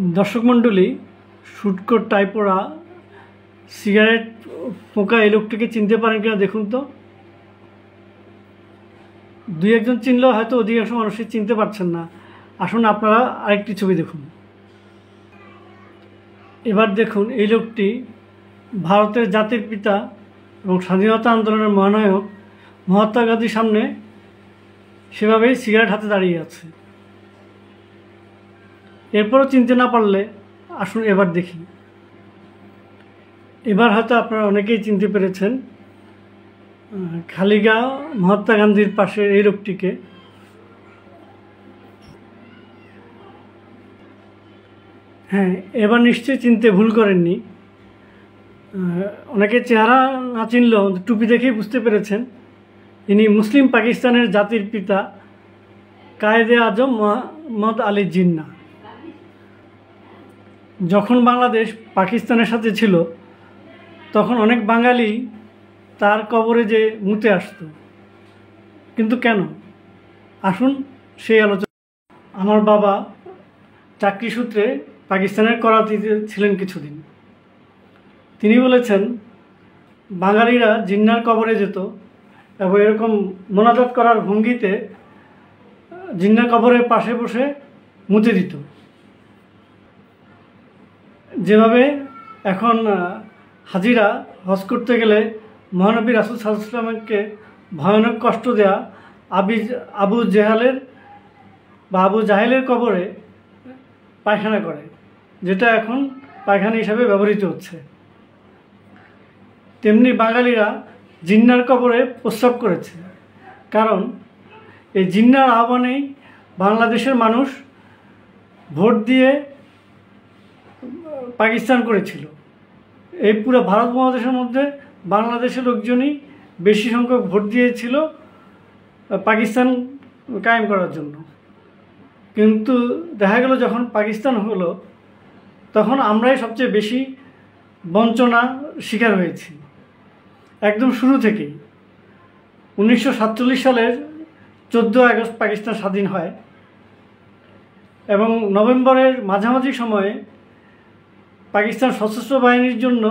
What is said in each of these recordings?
दर्शक मंडली शुटकोट टाइपोरा सिगारेट पोका এই লোকটিকে চিনতে পারেন কিনা দেখুন তো। দুই একজন চিনলেও হয়তো অধিকাংশ মানুষই চিনতে পারছেন না। আসুন আপনারা আরেকটি ছবি দেখুন। এবার দেখুন এই লোকটি ভারতের জাতির পিতা এবং স্বাধীনতা আন্দোলনের মহানায়ক মহাত্মা গান্ধীর সামনে সেভাবেই সিগারেট হাতে দাঁড়িয়ে আছে। এরপরও চিনতে না পারলে আসুন এবার দেখি। এবার হয়তো আপনারা অনেকেই চিনতে পেরেছেন খালিগাঁও মহাত্মা গান্ধীর পাশে এই লোকটিকে। হ্যাঁ, এবার নিশ্চয়ই চিনতে ভুল করেননি। অনেকে চেহারা না চিনলেও টুপি দেখেই বুঝতে পেরেছেন ইনি মুসলিম পাকিস্তানের জাতির পিতা কায়েদে আজম মোহাম্মদ আলী জিন্নাহ। যখন বাংলাদেশ পাকিস্তানের সাথে ছিল তখন অনেক বাঙালি তার কবরে যে মুতে আসতো, কিন্তু কেন? আসুন সেই আলোচনা। আমার বাবা চাকরি সূত্রে পাকিস্তানের করাচিতে ছিলেন কিছুদিন। তিনি বলেছেন বাঙালিরা জিন্নাহর কবরে যেত এবং এরকম মোনাজাত করার ভঙ্গিতে জিন্নাহর কবরের পাশে বসে মুতে দিত। যেভাবে এখন হাজিরা হজ করতে গেলে মহানবী রাসূল সাল্লাল্লাহু আলাইহি ওয়াসাল্লামকে ভয়ানক কষ্ট দেয়া আবু জেহালের বা আবু জাহেলের কবরে পায়খানা করে, যেটা এখন পায়খানা হিসাবে ব্যবহৃত হচ্ছে, তেমনি বাঙালিরা জিন্নাহর কবরে প্রস্রাব করেছে। কারণ এই জিন্নাহর আহ্বানেই বাংলাদেশের মানুষ ভোট দিয়ে পাকিস্তান করেছিল। এই পুরো ভারত মহাদেশের মধ্যে বাংলাদেশের লোকজনই বেশি সংখ্যক ভোট দিয়েছিল পাকিস্তান কায়েম করার জন্য। কিন্তু দেখা গেল যখন পাকিস্তান হলো তখন আমরাই সবচেয়ে বেশি বঞ্চনা শিকার হয়েছি একদম শুরু থেকেই। 1947 সালের 14 আগস্ট পাকিস্তান স্বাধীন হয় এবং নভেম্বরের মাঝামাঝি সময়ে পাকিস্তান সশস্ত্র বাহিনীর জন্য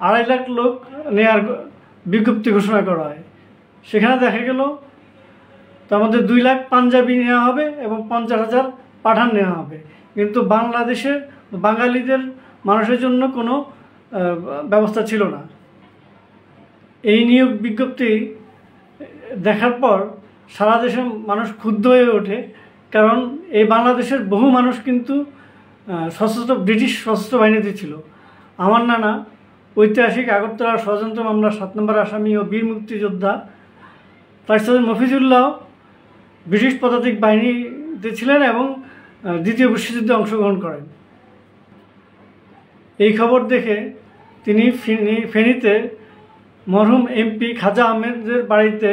2.5 লাখ লোক নেয়ার বিজ্ঞপ্তি ঘোষণা করা হয়। সেখানে দেখা গেল তার মধ্যে 2 লাখ পাঞ্জাবি নেওয়া হবে এবং 50,000 পাঠান নেওয়া হবে, কিন্তু বাংলাদেশের বাঙালিদের মানুষের জন্য কোনো ব্যবস্থা ছিল না। এই নিয়োগ বিজ্ঞপ্তি দেখার পর সারা দেশের মানুষ ক্ষুব্ধ হয়ে ওঠে, কারণ এই বাংলাদেশের বহু মানুষ কিন্তু ব্রিটিশ সশস্ত্র বাহিনীতে ছিল। আমার নানা ঐতিহাসিক আগরতলা ষড়যন্ত্র মামলার 7 নম্বর আসামি ও বীর মুক্তিযোদ্ধা তার মফিজুল্লাহ ব্রিটিশ পদাতিক বাহিনীতে ছিলেন এবং দ্বিতীয় বিশ্বযুদ্ধে অংশগ্রহণ করেন। এই খবর দেখে তিনি ফেনীতে মরহুম এমপি খাজা আহমেদের বাড়িতে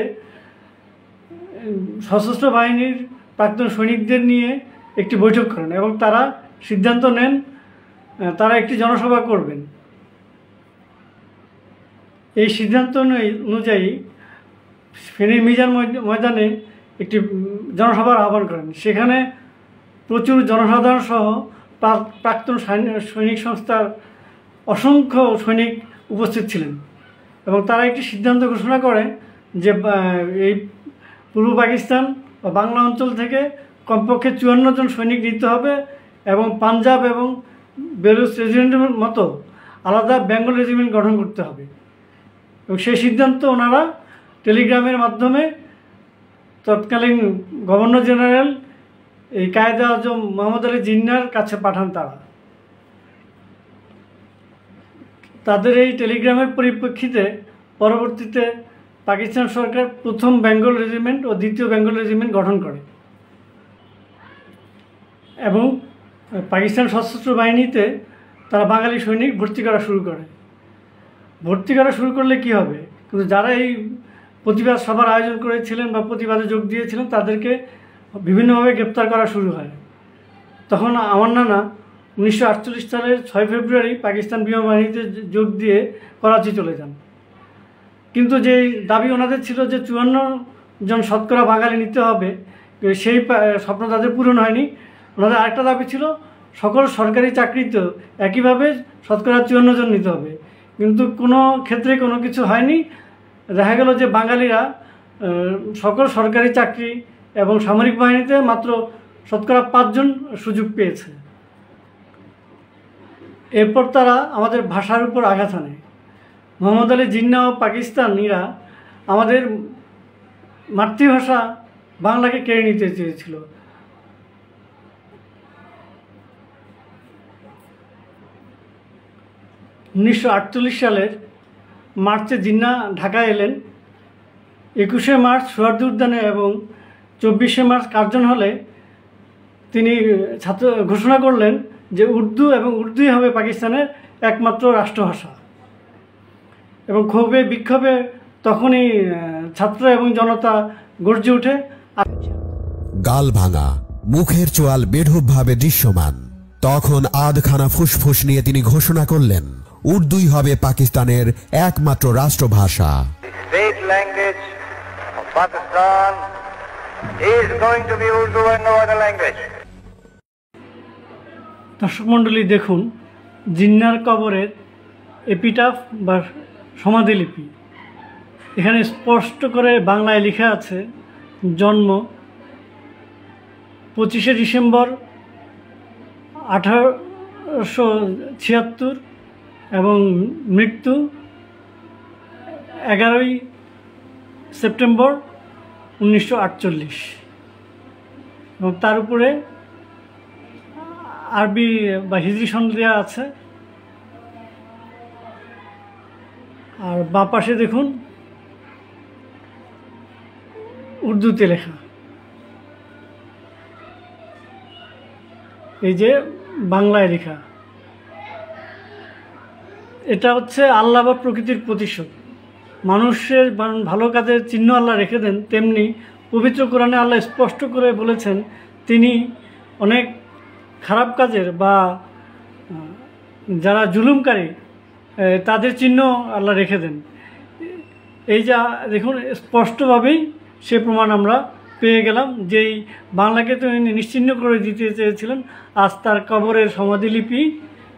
সশস্ত্র বাহিনীর প্রাক্তন সৈনিকদের নিয়ে একটি বৈঠক করেন এবং তারা সিদ্ধান্ত নেন তারা একটি জনসভা করবেন। এই সিদ্ধান্ত অনুযায়ী ফেনীর মিজান ময়দানে একটি জনসভার আহ্বান করেন। সেখানে প্রচুর জনসাধারণ সহ প্রাক্তন সৈনিক সংস্থার অসংখ্য সৈনিক উপস্থিত ছিলেন এবং তারা একটি সিদ্ধান্ত ঘোষণা করে যে এই পূর্ব পাকিস্তান বা বাংলা অঞ্চল থেকে কমপক্ষে 54 জন সৈনিক নিতে হবে এবং পাঞ্জাব এবং বেলুচ রেজিমেন্টের মতো আলাদা বেঙ্গল রেজিমেন্ট গঠন করতে হবে। এবং সেই সিদ্ধান্ত ওনারা টেলিগ্রামের মাধ্যমে তৎকালীন গভর্নর জেনারেল এই কায়েদে আজম মোহাম্মদ আলী জিন্নাহর কাছে পাঠান। তাদের এই টেলিগ্রামের পরিপ্রেক্ষিতে পরবর্তীতে পাকিস্তান সরকার প্রথম বেঙ্গল রেজিমেন্ট ও দ্বিতীয় বেঙ্গল রেজিমেন্ট গঠন করে এবং পাকিস্তান সশস্ত্র বাহিনীতে তারা বাঙালি সৈনিক ভর্তি করা শুরু করে। ভর্তি করা শুরু করলে কি হবে, কিন্তু যারা এই প্রতিবাদ সভার আয়োজন করেছিলেন বা প্রতিবাদে যোগ দিয়েছিলেন তাদেরকে বিভিন্নভাবে গ্রেপ্তার করা শুরু হয়। তখন আমার নানা 1948 সালের 6 ফেব্রুয়ারি পাকিস্তান বিমান বাহিনীতে যোগ দিয়ে করাচি চলে যান। কিন্তু যে দাবি ওনাদের ছিল যে 54 জন শতকরা বাঙালি নিতে হবে, সেই স্বপ্ন তাদের পূরণ হয়নি। ওনাদের আরেকটা দাবি ছিল সকল সরকারি চাকরিতেও একইভাবে শতকরা 54 জন নিতে হবে, কিন্তু কোনো ক্ষেত্রে কোনো কিছু হয়নি। দেখা গেল যে বাঙালিরা সকল সরকারি চাকরি এবং সামরিক বাহিনীতে মাত্র শতকরা 5 জন সুযোগ পেয়েছে। এরপর তারা আমাদের ভাষার উপর আঘাত আনে। মোহাম্মদ আলী জিন্নাহ ও পাকিস্তানিরা আমাদের মাতৃভাষা বাংলাকে কেড়ে নিতে চেয়েছিল। সালের মার্চে জিন্নাহ ঢাকায় এলেন। 21শে মার্চ সোহরাওয়ার্দী উদ্যানে এবং 24শে মার্চ কার্জন হলে তিনি ঘোষণা করলেন যে উর্দু এবং উর্দুই হবে পাকিস্তানের একমাত্র রাষ্ট্রভাষা। এবং ক্ষোভে বিক্ষোভে তখনই ছাত্র এবং জনতা গর্জে ওঠে। গাল ভাঙা, মুখের চোয়াল বেঢপভাবে দৃশ্যমান। তখন আধখানা ফুসফুস নিয়ে তিনি ঘোষণা করলেন, উর্দুই হবে পাকিস্তানের একমাত্র রাষ্ট্রভাষা। State language of Pakistan is going to be Urdu and no other language. দর্শক মণ্ডলী, দেখুন জিন্নাহর কবরের এপিটাফ বা সমাধিলিপি। এখানে স্পষ্ট করে বাংলায় লেখা আছে, জন্ম 25শে ডিসেম্বর 1876 এবং মৃত্যু 11ই সেপ্টেম্বর 1948। এবং তার উপরে আরবি বা হিজরি সন দেওয়া আছে। আর বাঁ পাশে দেখুন উর্দুতে লেখা, এই যে বাংলায় লেখা। এটা হচ্ছে আল্লাহ বা প্রকৃতির প্রতিশোধ। মানুষের ভালো কাজের চিহ্ন আল্লাহ রেখে দেন, তেমনি পবিত্র কোরআনে আল্লাহ স্পষ্ট করে বলেছেন তিনি অনেক খারাপ কাজের বা যারা জুলুমকারী তাদের চিহ্ন আল্লাহ রেখে দেন। এই যা দেখুন স্পষ্টভাবেই সে প্রমাণ আমরা পেয়ে গেলাম, যেই বাংলাকে তো নিশ্চিহ্ন করে দিতে চেয়েছিলেন, আজ তার কবরের সমাধিলিপি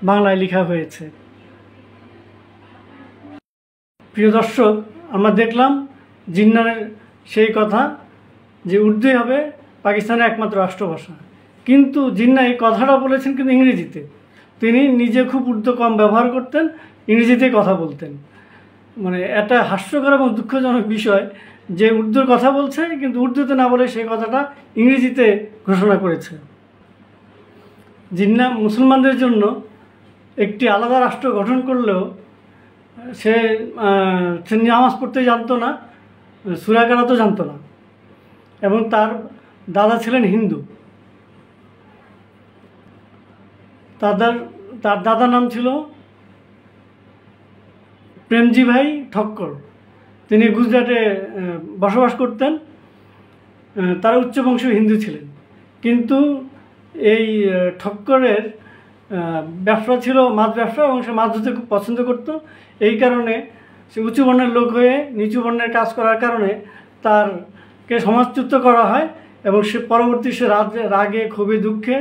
বাংলায় লেখা হয়েছে। প্রিয় দর্শক, আমরা দেখলাম জিন্নাহর সেই কথা যে উর্দুই হবে পাকিস্তানের একমাত্র রাষ্ট্রভাষা। কিন্তু জিন্নাহ এই কথাটা বলেছেন কিন্তু ইংরেজিতে। তিনি নিজে খুব উর্দু কম ব্যবহার করতেন, ইংরেজিতে কথা বলতেন। মানে এটা হাস্যকর এবং দুঃখজনক বিষয় যে উর্দুর কথা বলছে কিন্তু উর্দুতে না বলে সেই কথাটা ইংরেজিতে ঘোষণা করেছে। জিন্নাহ মুসলমানদের জন্য একটি আলাদা রাষ্ট্র গঠন করলেও সে নামাজ পড়তে জানতো না, সূরা কেরাতও জানতো না, এবং তার দাদা ছিলেন হিন্দু। তার দাদার নাম ছিল প্রেমজি ভাই ঠক্কর। তিনি গুজরাটে বসবাস করতেন। তারা উচ্চবংশীয় হিন্দু ছিলেন, কিন্তু এই ঠক্করের ব্যবসা ছিল মাছ ব্যবসা এবং সে মাছ ধরতে খুব পছন্দ করত। এই কারণে সে উঁচু বর্ণের লোক হয়ে নিচু বর্ণের কাজ করার কারণে তারকে সমাজচ্যুত করা হয় এবং সে পরবর্তী সে রাগে ক্ষোভে দুঃখে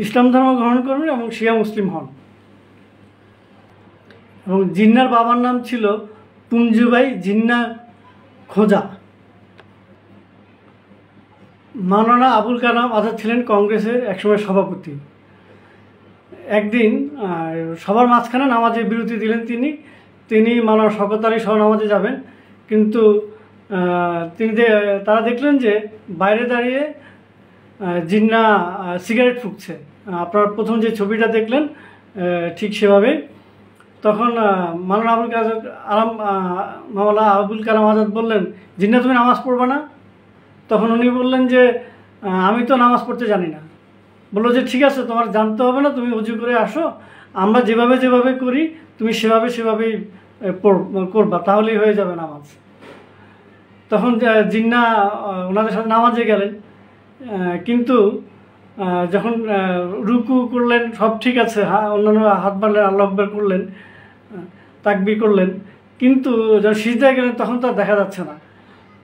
ইসলাম ধর্ম গ্রহণ করেন এবং শিয়া মুসলিম হন। এবং জিন্নাহর বাবার নাম ছিল পুঞ্জুভাই জিন্নাহ খোজা। মাওলানা আবুল কালাম আজাদ ছিলেন কংগ্রেসের একসময় সভাপতি। একদিন সবার মাঝখানে নামাজের বিরতি দিলেন তিনি মাওলানা শওকত আলী সহ নামাজে যাবেন, কিন্তু তারা দেখলেন যে বাইরে দাঁড়িয়ে জিন্নাহ সিগারেট ফুঁকছে। আপনার প্রথম যে ছবিটা দেখলেন ঠিক সেভাবে। তখন মাওলানা আবুল কালাম আজাদ বললেন, জিন্নাহ তুমি নামাজ পড়বে না? তখন উনি বললেন যে আমি তো নামাজ পড়তে জানি না। বললো যে ঠিক আছে, তোমার জানতে হবে না, তুমি উজু করে আসো, আমরা যেভাবে করি তুমি সেভাবেই করবা, তাহলেই হয়ে যাবে নামাজ। তখন জিন্নাহ ওনাদের সাথে নামাজে গেলেন, কিন্তু যখন রুকু করলেন সব ঠিক আছে, অন্যান্য হাত বাড়লেন, আল্লাহু আকবার করলেন, তাকবীর করলেন, কিন্তু যখন সিজদায় গেলেন তখন তার দেখা যাচ্ছে না।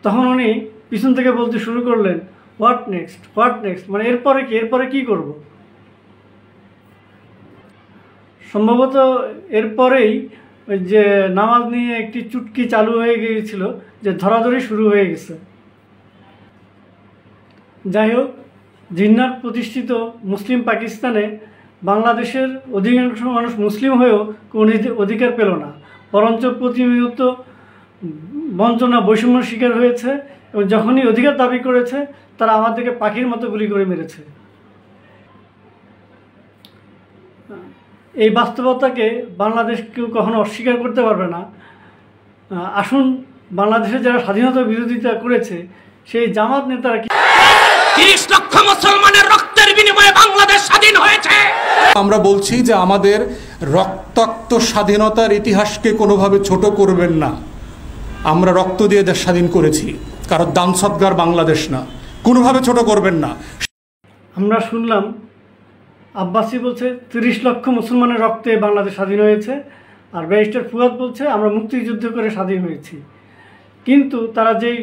তখন উনি পিছন থেকে বলতে শুরু করলেন, হোয়াট নেক্সট, মানে এরপরে কি করব। সম্ভবত এরপরেই ওই যে নামাজ নিয়ে একটি চুটকি চালু হয়ে গিয়েছিল, যে ধরাধরি শুরু হয়ে গেছে। যাই হোক, জিন্নাত প্রতিষ্ঠিত মুসলিম পাকিস্তানে বাংলাদেশের অধিকাংশ মানুষ মুসলিম হয়েও কোনো অধিকার পেল না, বরঞ্চ প্রতিনিয়ত বঞ্চনা বৈষম্যের শিকার হয়েছে, এবং যখনই অধিকার দাবি করেছে তারা আমাদেরকে পাখির মতো গুলি করে মেরেছে। এই বাস্তবতাকে বাংলাদেশ কেউ কখনো অস্বীকার করতে পারবে না। আসুন, বাংলাদেশের যারা স্বাধীনতা বিরোধিতা করেছে সেই জামাত নেতারা 30 লক্ষ মুসলমানের রক্তের বিনিময়ে বাংলাদেশ স্বাধীন হয়েছে। আমরা বলছি যে আমাদের রক্তাক্ত স্বাধীনতার ইতিহাসকে কোনোভাবে ছোট করবেন না। আমরা রক্ত দিয়ে দেশ স্বাধীন করেছি, কারণ দান সদকার বাংলাদেশ না, কোনোভাবে ছোট করবেন না। আমরা শুনলাম আব্বাসি বলছে 30 লক্ষ মুসলমানের রক্তে বাংলাদেশ স্বাধীন হয়েছে, আর ব্যারিস্টার ফুয়াদ বলছে আমরা মুক্তিযুদ্ধ করে স্বাধীন হয়েছি। কিন্তু তারা যেই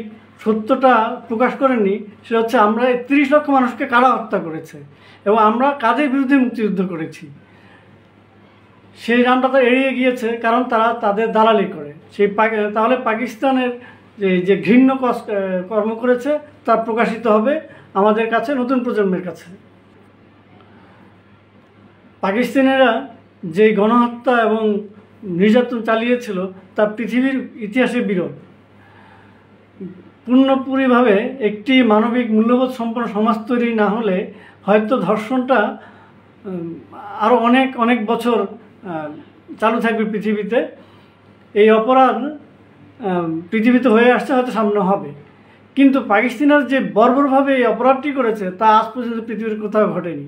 সত্যটা প্রকাশ করেননি সেটা হচ্ছে আমরা 30 লক্ষ মানুষকে কারা হত্যা করেছে এবং আমরা কাদের বিরুদ্ধে মুক্তিযুদ্ধ করেছি। সেই নামটা তো এড়িয়ে গিয়েছে, কারণ তারা তাদের দালালি করে। তাহলে পাকিস্তানের যে ঘৃণ্য কর্ম করেছে তা প্রকাশিত হবে আমাদের কাছে, নতুন প্রজন্মের কাছে। পাকিস্তানিরা যে গণহত্যা এবং নির্যাতন চালিয়েছিল তা পৃথিবীর ইতিহাসে বিরল। পূর্ণপরিভাবে একটি মানবিক মূল্যবোধ সম্পন্ন সমাজ তৈরি না হলে হয়তো ধর্ষণটা আরও অনেক অনেক বছর চালু থাকবে পৃথিবীতে। এই অপরাধ পৃথিবীতে হয়ে আসছে, হয়তো সামনে হবে, কিন্তু পাকিস্তানের যে বর্বরভাবে এই অপরাধটি করেছে তা আজ পর্যন্ত পৃথিবীর কোথাও ঘটেনি।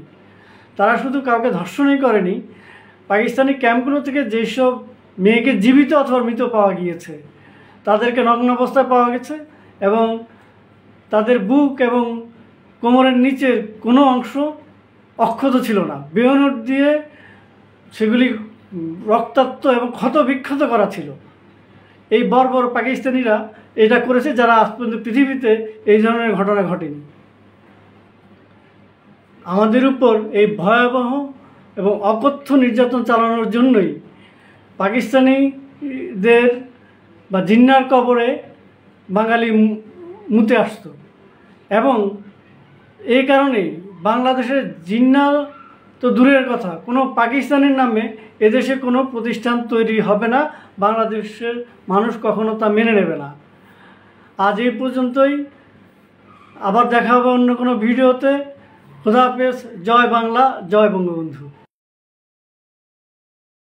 তারা শুধু কাউকে ধর্ষণই করেনি, পাকিস্তানি ক্যাম্পগুলো থেকে যেসব মেয়েকে জীবিত অথবা মৃত পাওয়া গিয়েছে তাদেরকে নগ্ন অবস্থায় পাওয়া গেছে, এবং তাদের বুক এবং কোমরের নিচের কোনো অংশ অক্ষত ছিল না, বেয়নেট দিয়ে সেগুলি রক্তাক্ত এবং ক্ষত বিক্ষত করা ছিল। এই বর্বর পাকিস্তানিরা এটা করেছে, যারা আজ পর্যন্ত পৃথিবীতে এই ধরনের ঘটনা ঘটেনি। আমাদের উপর এই ভয়াবহ এবং অকথ্য নির্যাতন চালানোর জন্যই পাকিস্তানিদের বা জিন্নার কবরে বাঙালি মুতে আসত, এবং এই কারণেই বাংলাদেশের জিন্না তো দূরের কথা, কোনো পাকিস্তানের নামে এদেশে কোনো প্রতিষ্ঠান তৈরি হবে না, বাংলাদেশের মানুষ কখনো তা মেনে নেবে না। আজ এই পর্যন্তই, আবার দেখা হবে অন্য কোনো ভিডিওতে। খোদা হাফেজ। জয় বাংলা, জয় বঙ্গবন্ধু।